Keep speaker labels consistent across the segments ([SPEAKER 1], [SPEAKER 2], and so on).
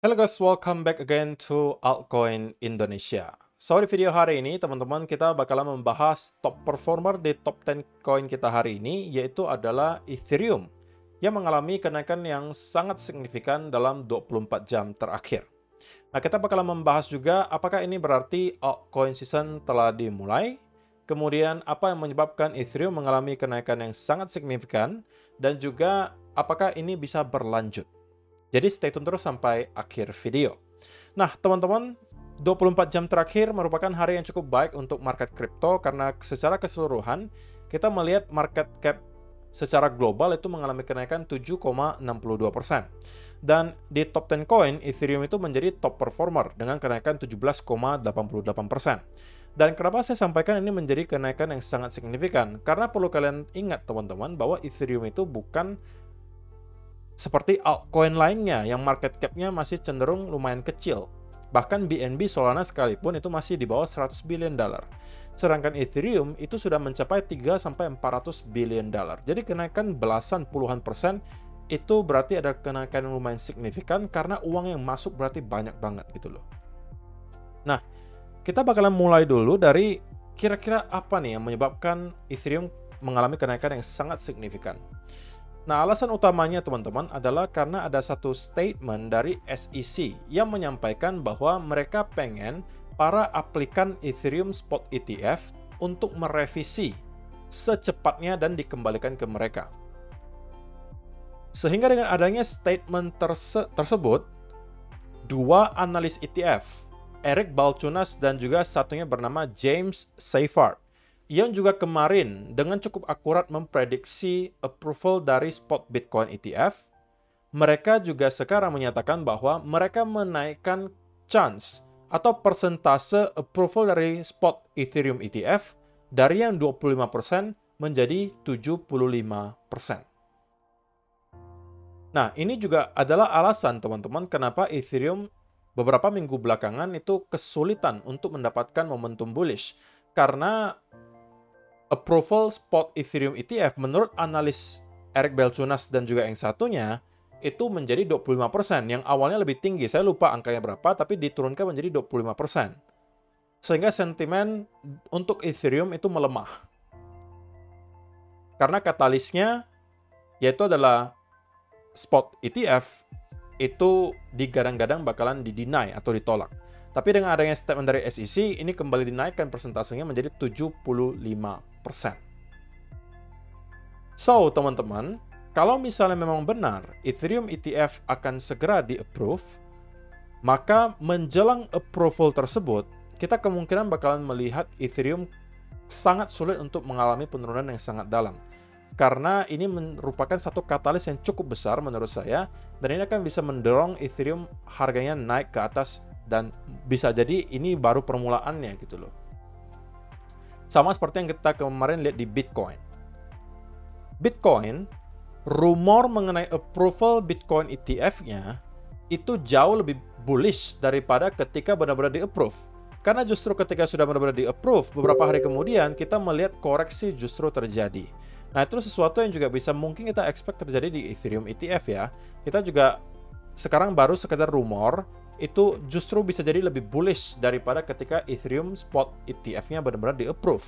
[SPEAKER 1] Halo guys, welcome back again to Altcoin Indonesia. So, di video hari ini, teman-teman, kita bakalan membahas top performer di top 10 coin kita hari ini, yaitu adalah Ethereum, yang mengalami kenaikan yang sangat signifikan dalam 24 jam terakhir. Nah, kita bakalan membahas juga apakah ini berarti altcoin season telah dimulai, kemudian apa yang menyebabkan Ethereum mengalami kenaikan yang sangat signifikan, dan juga apakah ini bisa berlanjut. Jadi stay tune terus sampai akhir video. Nah, teman-teman, 24 jam terakhir merupakan hari yang cukup baik untuk market kripto karena secara keseluruhan kita melihat market cap secara global itu mengalami kenaikan 7,62%. Dan di top 10 coin, Ethereum itu menjadi top performer dengan kenaikan 17,88%. Dan kenapa saya sampaikan ini menjadi kenaikan yang sangat signifikan? Karena perlu kalian ingat teman-teman bahwa Ethereum itu bukan seperti altcoin lainnya yang market cap-nya masih cenderung lumayan kecil. Bahkan BNB Solana sekalipun itu masih di bawah 100 billion dollar. Sedangkan Ethereum itu sudah mencapai 3-400 billion dollar. Jadi kenaikan belasan puluhan persen itu berarti ada kenaikan yang lumayan signifikan karena uang yang masuk berarti banyak banget gitu loh. Nah, kita bakalan mulai dulu dari kira-kira apa nih yang menyebabkan Ethereum mengalami kenaikan yang sangat signifikan. Nah, alasan utamanya teman-teman adalah karena ada satu statement dari SEC yang menyampaikan bahwa mereka pengen para aplikan Ethereum Spot ETF untuk merevisi secepatnya dan dikembalikan ke mereka. Sehingga dengan adanya statement tersebut, dua analis ETF, Eric Balchunas dan juga satunya bernama James Seyffart, yang juga kemarin dengan cukup akurat memprediksi approval dari spot Bitcoin ETF, mereka juga sekarang menyatakan bahwa mereka menaikkan chance atau persentase approval dari spot Ethereum ETF dari yang 25% menjadi 75%. Nah, ini juga adalah alasan teman-teman kenapa Ethereum beberapa minggu belakangan itu kesulitan untuk mendapatkan momentum bullish. Karena approval spot Ethereum ETF menurut analis Eric Balchunas dan juga yang satunya itu menjadi 25%, yang awalnya lebih tinggi. Saya lupa angkanya berapa, tapi diturunkan menjadi 25%. Sehingga sentimen untuk Ethereum itu melemah. Karena katalisnya yaitu adalah spot ETF itu digadang-gadang bakalan dideny atau ditolak. Tapi dengan adanya statement dari SEC, ini kembali dinaikkan persentasenya menjadi 75%. So, teman-teman, kalau misalnya memang benar Ethereum ETF akan segera di-approve, maka menjelang approval tersebut, kita kemungkinan bakalan melihat Ethereum sangat sulit untuk mengalami penurunan yang sangat dalam. Karena ini merupakan satu katalis yang cukup besar menurut saya, dan ini akan bisa mendorong Ethereum harganya naik ke atas, dan bisa jadi ini baru permulaannya gitu loh. Sama seperti yang kita kemarin lihat di Bitcoin. Bitcoin, rumor mengenai approval Bitcoin ETF-nya itu jauh lebih bullish daripada ketika benar-benar di-approve. Karena justru ketika sudah benar-benar di-approve, beberapa hari kemudian kita melihat koreksi justru terjadi. Nah, itu sesuatu yang juga bisa mungkin kita expect terjadi di Ethereum ETF ya. Kita juga sekarang baru sekedar rumor, itu justru bisa jadi lebih bullish daripada ketika Ethereum Spot ETF-nya benar-benar di-approve.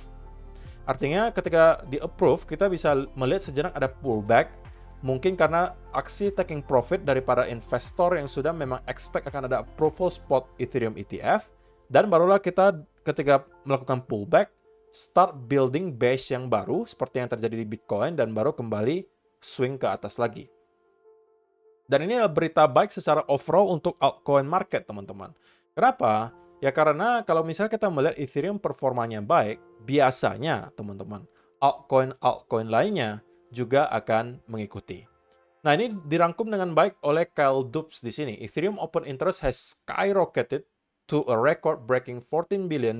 [SPEAKER 1] Artinya ketika di-approve, kita bisa melihat sejenak ada pullback, mungkin karena aksi taking profit dari para investor yang sudah memang expect akan ada approval Spot Ethereum ETF, dan barulah kita ketika melakukan pullback, start building base yang baru seperti yang terjadi di Bitcoin dan baru kembali swing ke atas lagi. Dan ini adalah berita baik secara overall untuk altcoin market, teman-teman. Kenapa? Ya karena kalau misalnya kita melihat Ethereum performanya baik, biasanya, teman-teman, altcoin lainnya juga akan mengikuti. Nah, ini dirangkum dengan baik oleh Kyle Dubs di sini. Ethereum open interest has skyrocketed to a record-breaking $14 billion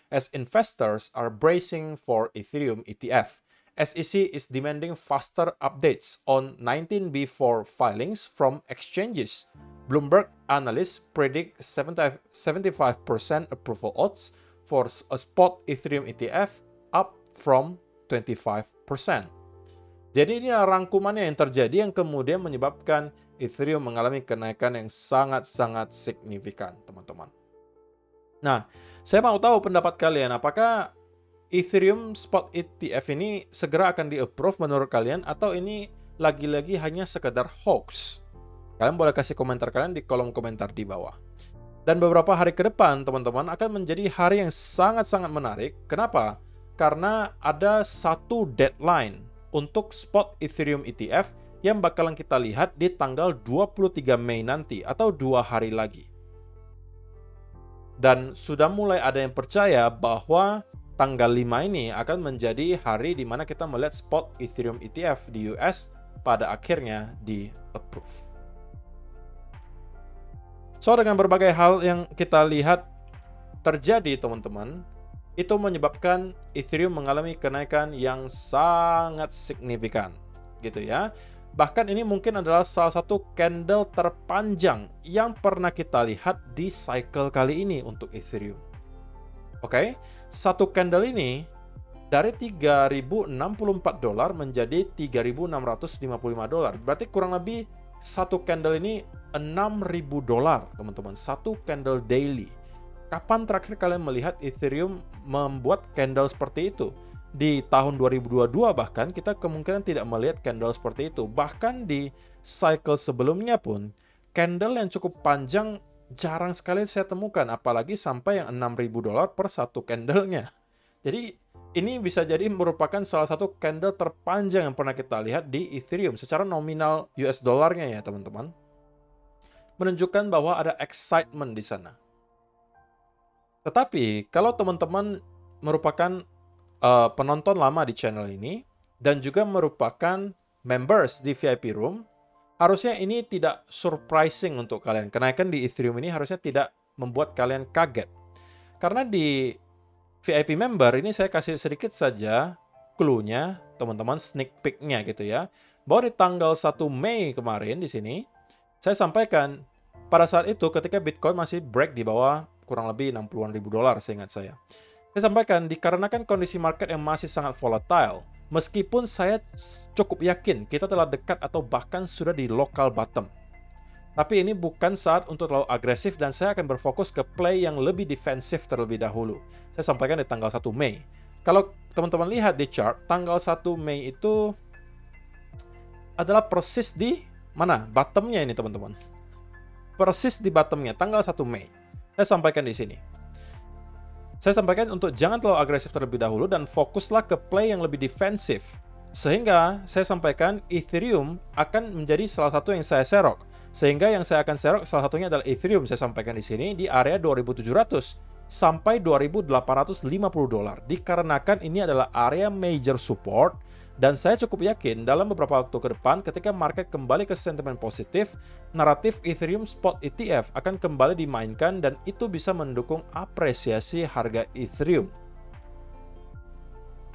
[SPEAKER 1] as investors are bracing for Ethereum ETF. SEC is demanding faster updates on 19B4 filings from exchanges. Bloomberg analysts predict 75% approval odds for a spot Ethereum ETF, up from 25%. Jadi ini rangkumannya yang terjadi yang kemudian menyebabkan Ethereum mengalami kenaikan yang sangat-sangat signifikan, teman-teman. Nah, saya mau tahu pendapat kalian, apakah Ethereum Spot ETF ini segera akan di-approve menurut kalian, atau ini lagi-lagi hanya sekedar hoax? Kalian boleh kasih komentar kalian di kolom komentar di bawah. Dan beberapa hari ke depan, teman-teman, akan menjadi hari yang sangat-sangat menarik. Kenapa? Karena ada satu deadline untuk Spot Ethereum ETF yang bakalan kita lihat di tanggal 23 Mei nanti, atau 2 hari lagi. Dan sudah mulai ada yang percaya bahwa tanggal 5 ini akan menjadi hari di mana kita melihat Spot Ethereum ETF di US pada akhirnya di-approve. So, dengan berbagai hal yang kita lihat terjadi, teman-teman, itu menyebabkan Ethereum mengalami kenaikan yang sangat signifikan, gitu ya. Bahkan ini mungkin adalah salah satu candle terpanjang yang pernah kita lihat di cycle kali ini untuk Ethereum. Oke, satu candle ini dari $3.064 menjadi $3.655. Berarti kurang lebih satu candle ini $6.000, teman-teman. Satu candle daily. Kapan terakhir kalian melihat Ethereum membuat candle seperti itu? Di tahun 2022 bahkan kita kemungkinan tidak melihat candle seperti itu. Bahkan di cycle sebelumnya pun, candle yang cukup panjang jarang sekali saya temukan, apalagi sampai yang $6.000 per satu candlenya. Jadi ini bisa jadi merupakan salah satu candle terpanjang yang pernah kita lihat di Ethereum secara nominal US dollarnya ya, teman-teman. Menunjukkan bahwa ada excitement di sana. Tetapi kalau teman-teman merupakan penonton lama di channel ini dan juga merupakan members di VIP Room, harusnya ini tidak surprising untuk kalian. Kenaikan di Ethereum ini harusnya tidak membuat kalian kaget. Karena di VIP member ini saya kasih sedikit saja clue-nya, teman-teman, sneak peek-nya gitu ya. Bahwa di tanggal 1 Mei kemarin di sini, saya sampaikan pada saat itu ketika Bitcoin masih break di bawah kurang lebih $60.000 seingat saya. Saya sampaikan dikarenakan kondisi market yang masih sangat volatile, meskipun saya cukup yakin kita telah dekat atau bahkan sudah di local bottom. Tapi ini bukan saat untuk terlalu agresif dan saya akan berfokus ke play yang lebih defensif terlebih dahulu. Saya sampaikan di tanggal 1 Mei. Kalau teman-teman lihat di chart, tanggal 1 Mei itu adalah persis di mana? Bottomnya ini, teman-teman. Persis di bottomnya, tanggal 1 Mei. Saya sampaikan di sini. Saya sampaikan untuk jangan terlalu agresif terlebih dahulu dan fokuslah ke play yang lebih defensif. Sehingga saya sampaikan Ethereum akan menjadi salah satu yang saya serok. Sehingga yang saya akan serok salah satunya adalah Ethereum. Saya sampaikan di sini di area 2.700 sampai $2.850. Dikarenakan ini adalah area major support. Dan saya cukup yakin dalam beberapa waktu ke depan ketika market kembali ke sentimen positif, naratif Ethereum Spot ETF akan kembali dimainkan dan itu bisa mendukung apresiasi harga Ethereum.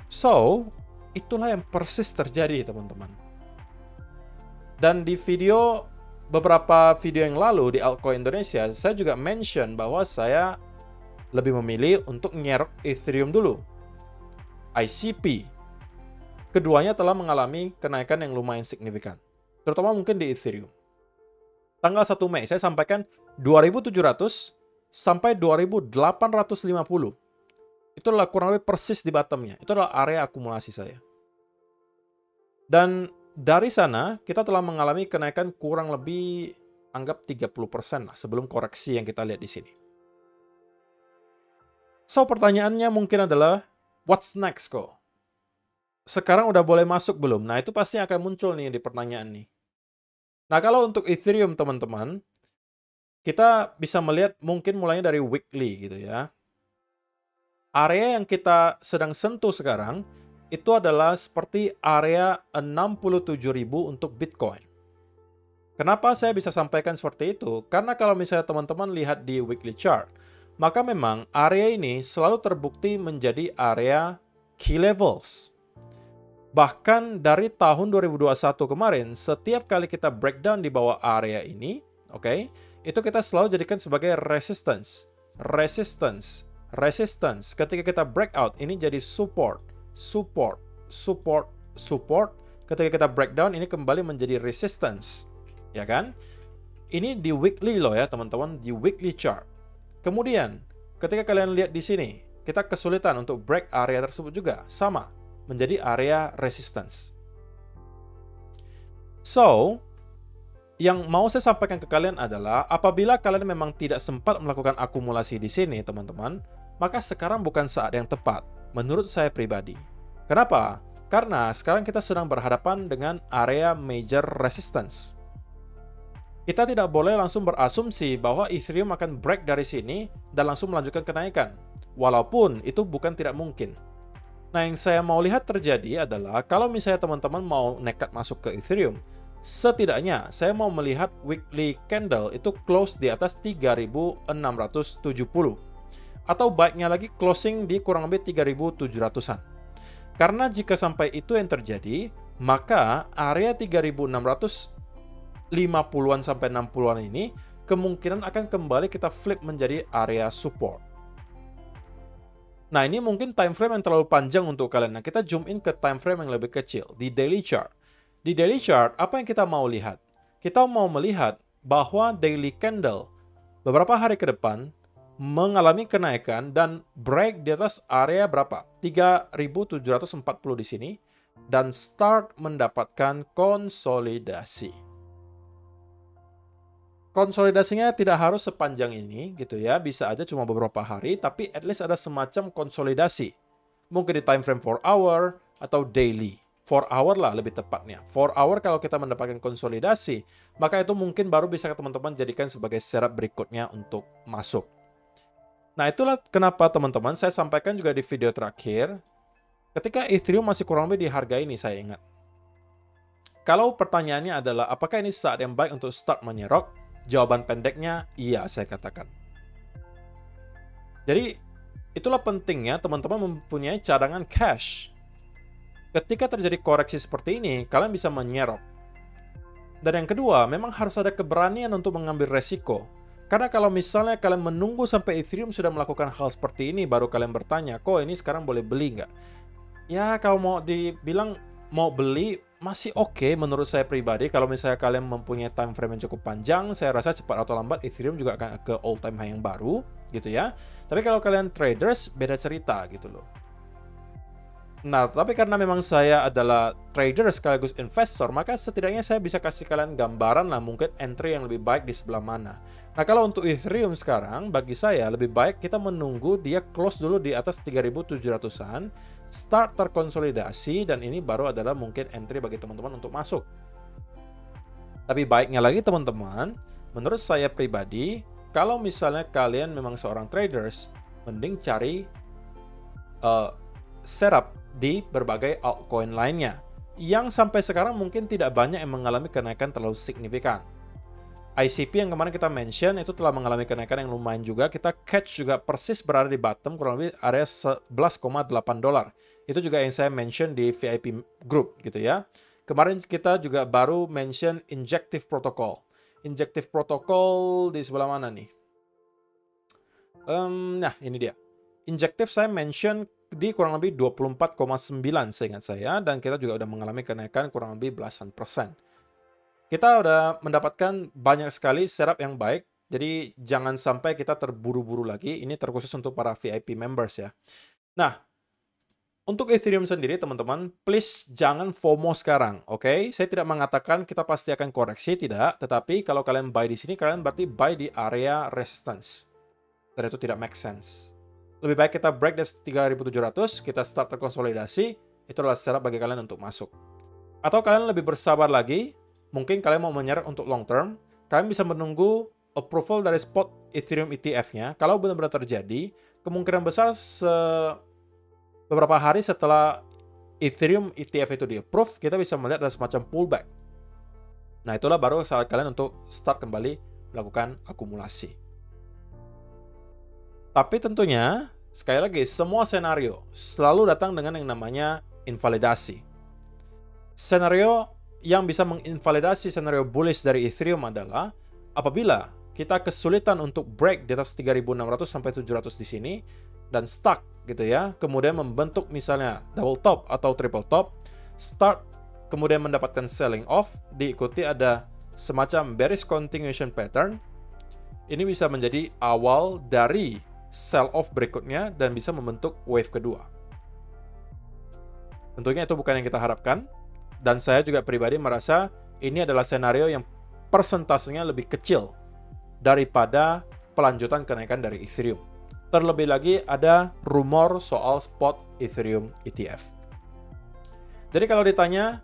[SPEAKER 1] So, itulah yang persis terjadi, teman-teman. Dan di beberapa video yang lalu di Altcoin Indonesia, saya juga mention bahwa saya lebih memilih untuk nyerok Ethereum dulu. ICP. Keduanya telah mengalami kenaikan yang lumayan signifikan, terutama mungkin di Ethereum. Tanggal 1 Mei, saya sampaikan 2.700 sampai 2.850. Itu adalah kurang lebih persis di bottomnya. Itu adalah area akumulasi saya. Dan dari sana, kita telah mengalami kenaikan kurang lebih, anggap 30% lah, sebelum koreksi yang kita lihat di sini. So, pertanyaannya mungkin adalah, what's next kok? Sekarang udah boleh masuk belum? Nah, itu pasti akan muncul nih di pertanyaan nih. Nah, kalau untuk Ethereum, teman-teman, kita bisa melihat mungkin mulainya dari weekly gitu ya. Area yang kita sedang sentuh sekarang, itu adalah seperti area 67.000 untuk Bitcoin. Kenapa saya bisa sampaikan seperti itu? Karena kalau misalnya teman-teman lihat di weekly chart, maka memang area ini selalu terbukti menjadi area key levels. Bahkan dari tahun 2021 kemarin, setiap kali kita breakdown di bawah area ini, oke, itu kita selalu jadikan sebagai resistance. Resistance. Resistance. Ketika kita breakout, ini jadi support. Support. Support. Support. Ketika kita breakdown, ini kembali menjadi resistance. ya kan? Ini di weekly loh ya teman-teman, di weekly chart. Kemudian, ketika kalian lihat di sini, kita kesulitan untuk break area tersebut juga, sama, menjadi area resistance. So, yang mau saya sampaikan ke kalian adalah, apabila kalian memang tidak sempat melakukan akumulasi di sini, teman-teman, maka sekarang bukan saat yang tepat, menurut saya pribadi. Kenapa? Karena sekarang kita sedang berhadapan dengan area major resistance. Kita tidak boleh langsung berasumsi bahwa Ethereum akan break dari sini dan langsung melanjutkan kenaikan, walaupun itu bukan tidak mungkin. Nah, yang saya mau lihat terjadi adalah kalau misalnya teman-teman mau nekat masuk ke Ethereum, setidaknya saya mau melihat weekly candle itu close di atas 3.670. Atau baiknya lagi closing di kurang lebih 3.700-an. Karena jika sampai itu yang terjadi, maka area 3.650-an sampai 60-an ini kemungkinan akan kembali kita flip menjadi area support. Nah, ini mungkin time frame yang terlalu panjang untuk kalian. Nah, kita zoom in ke time frame yang lebih kecil, di daily chart. Di daily chart, apa yang kita mau lihat? Kita mau melihat bahwa daily candle beberapa hari ke depan mengalami kenaikan dan break di atas area berapa? 3.740 di sini dan start mendapatkan konsolidasi. Konsolidasinya tidak harus sepanjang ini gitu ya, bisa aja cuma beberapa hari, tapi at least ada semacam konsolidasi. Mungkin di time frame 4 hour atau daily. 4 hour lah lebih tepatnya. 4 hour kalau kita mendapatkan konsolidasi, maka itu mungkin baru bisa teman-teman jadikan sebagai setup berikutnya untuk masuk. Nah, itulah kenapa teman-teman saya sampaikan juga di video terakhir, ketika Ethereum masih kurang lebih di harga ini, saya ingat. Kalau pertanyaannya adalah apakah ini saat yang baik untuk start menyerok? Jawaban pendeknya, iya, saya katakan. Jadi, itulah pentingnya teman-teman mempunyai cadangan cash. Ketika terjadi koreksi seperti ini, kalian bisa menyerok. Dan yang kedua, memang harus ada keberanian untuk mengambil resiko. Karena kalau misalnya kalian menunggu sampai Ethereum sudah melakukan hal seperti ini, baru kalian bertanya, kok ini sekarang boleh beli nggak? Ya, kalau mau dibilang mau beli, masih oke menurut saya pribadi. Kalau misalnya kalian mempunyai time frame yang cukup panjang, saya rasa cepat atau lambat Ethereum juga akan ke all time high yang baru gitu ya. Tapi kalau kalian traders, beda cerita gitu loh. Nah, tapi karena memang saya adalah trader sekaligus investor, maka setidaknya saya bisa kasih kalian gambaran lah mungkin entry yang lebih baik di sebelah mana. Nah, kalau untuk Ethereum sekarang, bagi saya lebih baik kita menunggu dia close dulu di atas 3.700-an, start terkonsolidasi, dan ini baru adalah mungkin entry bagi teman-teman untuk masuk. Tapi baiknya lagi teman-teman, menurut saya pribadi, kalau misalnya kalian memang seorang traders, mending cari setup di berbagai altcoin lainnya, yang sampai sekarang mungkin tidak banyak yang mengalami kenaikan terlalu signifikan. ICP yang kemarin kita mention itu telah mengalami kenaikan yang lumayan juga. Kita catch juga persis berada di bottom kurang lebih area 11,8 dolar. Itu juga yang saya mention di VIP group gitu ya. Kemarin kita juga baru mention injective protocol. Injective protocol di sebelah mana nih? Nah, ini dia. Injective saya mention di kurang lebih 24,9 seingat saya, dan kita juga udah mengalami kenaikan kurang lebih belasan persen. Kita udah mendapatkan banyak sekali setup yang baik, jadi jangan sampai kita terburu-buru lagi. Ini terkhusus untuk para VIP members ya. Nah, untuk Ethereum sendiri teman-teman, please jangan FOMO sekarang, oke? Saya tidak mengatakan kita pasti akan koreksi, tidak. Tetapi kalau kalian buy di sini, kalian berarti buy di area resistance. Dan itu tidak make sense. Lebih baik kita break dari 3.700, kita start terkonsolidasi, itu adalah setup bagi kalian untuk masuk. Atau kalian lebih bersabar lagi, mungkin kalian mau menyerap untuk long term, kalian bisa menunggu approval dari spot Ethereum ETF-nya. Kalau benar-benar terjadi, kemungkinan besar beberapa hari setelah Ethereum ETF itu di-approve, kita bisa melihat ada semacam pullback. Nah, itulah baru saat kalian untuk start kembali melakukan akumulasi. Tapi tentunya, sekali lagi, semua senario selalu datang dengan yang namanya invalidasi. Senario yang bisa menginvalidasi senario bullish dari Ethereum adalah apabila kita kesulitan untuk break di atas 3.600 sampai 700 di sini dan stuck gitu ya, kemudian membentuk misalnya double top atau triple top, start kemudian mendapatkan selling off, diikuti ada semacam bearish continuation pattern, ini bisa menjadi awal dari sell-off berikutnya dan bisa membentuk wave kedua. Tentunya itu bukan yang kita harapkan, dan saya juga pribadi merasa ini adalah senario yang persentasenya lebih kecil daripada pelanjutan kenaikan dari Ethereum. Terlebih lagi ada rumor soal spot Ethereum ETF. Jadi kalau ditanya,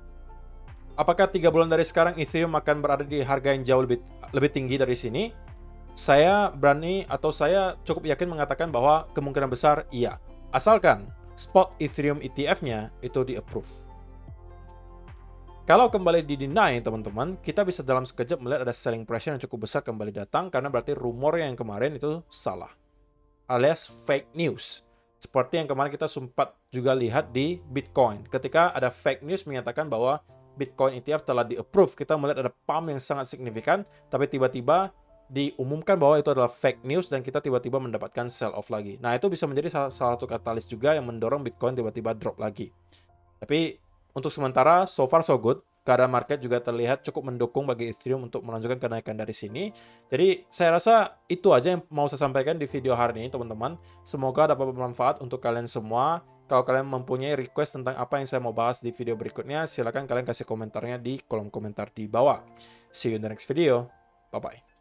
[SPEAKER 1] apakah 3 bulan dari sekarang Ethereum akan berada di harga yang jauh lebih tinggi dari sini? Saya berani atau saya cukup yakin mengatakan bahwa kemungkinan besar iya. Asalkan spot Ethereum ETF-nya itu di-approve. Kalau kembali di-deny, teman-teman, kita bisa dalam sekejap melihat ada selling pressure yang cukup besar kembali datang karena berarti rumor yang kemarin itu salah. Alias fake news. Seperti yang kemarin kita sempat juga lihat di Bitcoin. Ketika ada fake news menyatakan bahwa Bitcoin ETF telah di-approve, kita melihat ada pump yang sangat signifikan, tapi tiba-tiba diumumkan bahwa itu adalah fake news dan kita tiba-tiba mendapatkan sell off lagi. Nah, itu bisa menjadi salah satu katalis juga yang mendorong Bitcoin tiba-tiba drop lagi. Tapi untuk sementara, so far so good. Keadaan market juga terlihat cukup mendukung bagi Ethereum untuk melanjutkan kenaikan dari sini. Jadi, saya rasa itu aja yang mau saya sampaikan di video hari ini, teman-teman. Semoga dapat bermanfaat untuk kalian semua. Kalau kalian mempunyai request tentang apa yang saya mau bahas di video berikutnya, silakan kalian kasih komentarnya di kolom komentar di bawah. See you in the next video. Bye-bye.